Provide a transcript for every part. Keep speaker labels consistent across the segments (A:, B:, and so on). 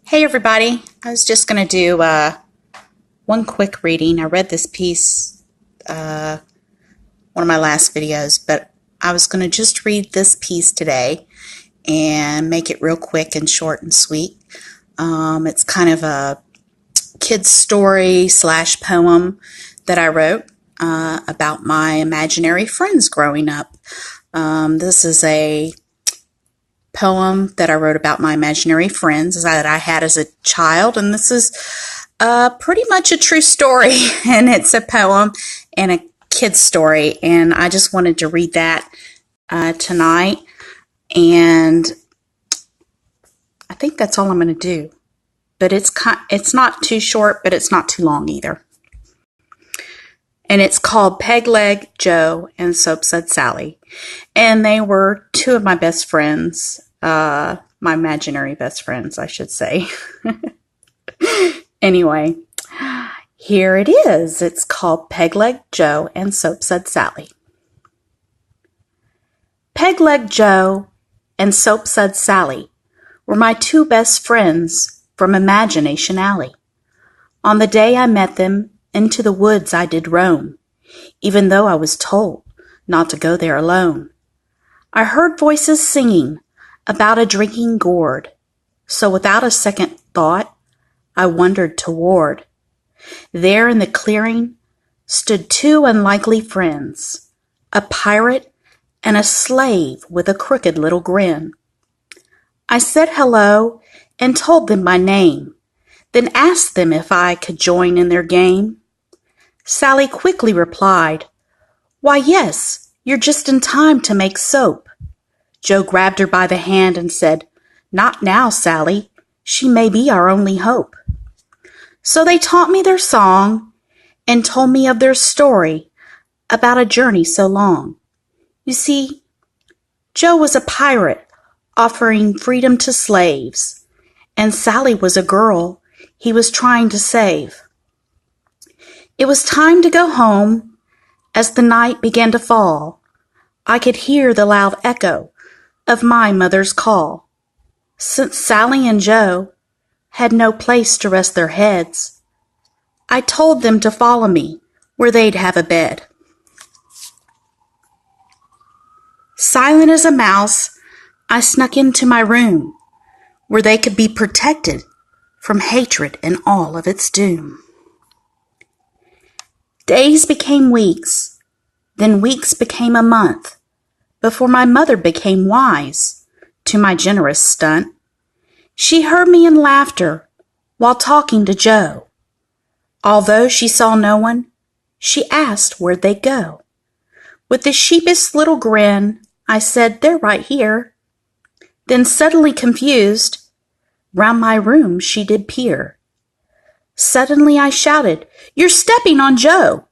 A: Hey everybody, I was just going to do one quick reading. I read this piece, one of my last videos, but I was going to just read this piece today and make it real quick and short and sweet. It's kind of a kid's story / poem that I wrote about my imaginary friends growing up. This is a poem that I wrote about my imaginary friends that I had as a child, and this is pretty much a true story, and it's a poem and a kid's story, and I just wanted to read that tonight, and I think that's all I'm going to do. But it's not too short, but it's not too long either. And it's called Peg Leg Joe and Soapsuds Sally. And they were two of my best friends, my imaginary best friends, I should say. Anyway, here it is. It's called Peg Leg Joe and Soapsuds Sally. Peg Leg Joe and Soapsuds Sally were my two best friends from Imagination Alley. On the day I met them, into the woods I did roam, even though I was told not to go there alone. I heard voices singing about a drinking gourd, so without a second thought, I wandered toward. There in the clearing stood two unlikely friends, a pirate and a slave with a crooked little grin. I said hello and told them my name, then asked them if I could join in their game. Sally quickly replied, "Why, yes, you're just in time to make soap." Joe grabbed her by the hand and said, "Not now, Sally. She may be our only hope." So they taught me their song and told me of their story about a journey so long. You see, Joe was a pirate offering freedom to slaves, and Sally was a girl he was trying to save. It was time to go home. As the night began to fall, I could hear the loud echo of my mother's call. Since Sally and Joe had no place to rest their heads, I told them to follow me where they'd have a bed. Silent as a mouse, I snuck into my room where they could be protected from hatred and all of its doom. Days became weeks, then weeks became a month, before my mother became wise to my generous stunt. She heard me in laughter while talking to Joe. Although she saw no one, she asked where'd they go. With the sheepish little grin, I said, "They're right here." Then suddenly confused, round my room she did peer. Suddenly I shouted, "You're stepping on Joe."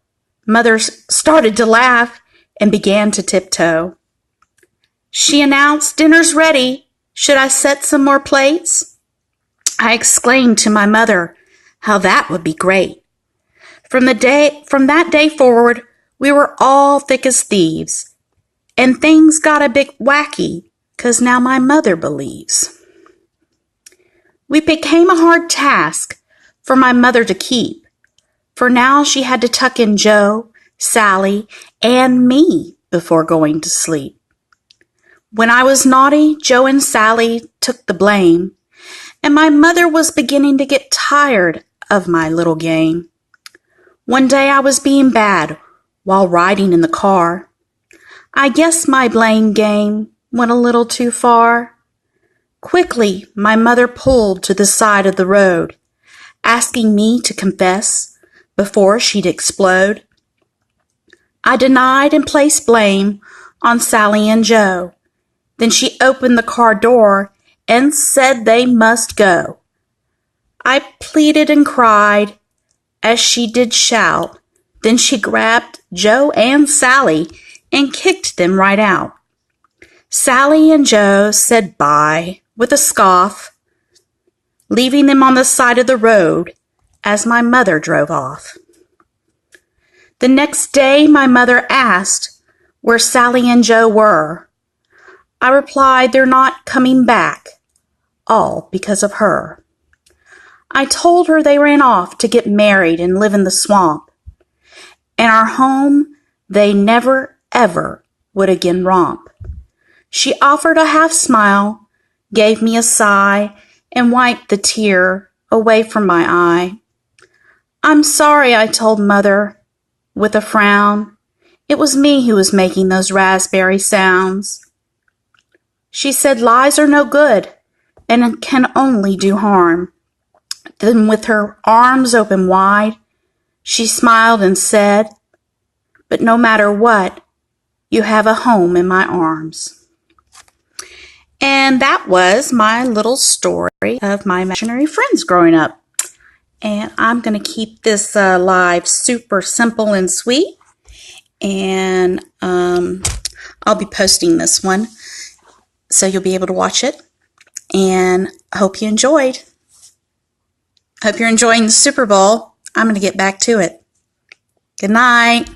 A: Mother started to laugh and began to tiptoe. She announced, "Dinner's ready. Should I set some more plates?" I exclaimed to my mother how that would be great. From that day forward, we were all thick as thieves, and things got a bit wacky, 'cause now my mother believes. We became a hard task for my mother to keep, for now she had to tuck in Joe, Sally, and me before going to sleep. When I was naughty, Joe and Sally took the blame, and my mother was beginning to get tired of my little game. One day I was being bad while riding in the car. I guess my blame game went a little too far. Quickly, my mother pulled to the side of the road, asking me to confess before she'd explode. I denied and placed blame on Sally and Joe. Then she opened the car door and said they must go. I pleaded and cried as she did shout. Then she grabbed Joe and Sally and kicked them right out. Sally and Joe said bye with a scoff, leaving them on the side of the road as my mother drove off. The next day my mother asked where Sally and Joe were. I replied, "They're not coming back, all because of her." I told her they ran off to get married and live in the swamp. In our home, they never, ever would again romp. She offered a half smile, gave me a sigh, and wiped the tear away from my eye. I'm sorry, I told Mother, with a frown. It was me who was making those raspberry sounds. She said lies are no good and can only do harm. Then with her arms open wide, she smiled and said, but no matter what, you have a home in my arms. And that was my little story of my imaginary friends growing up. And I'm going to keep this live super simple and sweet. And I'll be posting this one so you'll be able to watch it. And I hope you enjoyed. Hope you're enjoying the Super Bowl. I'm going to get back to it. Good night.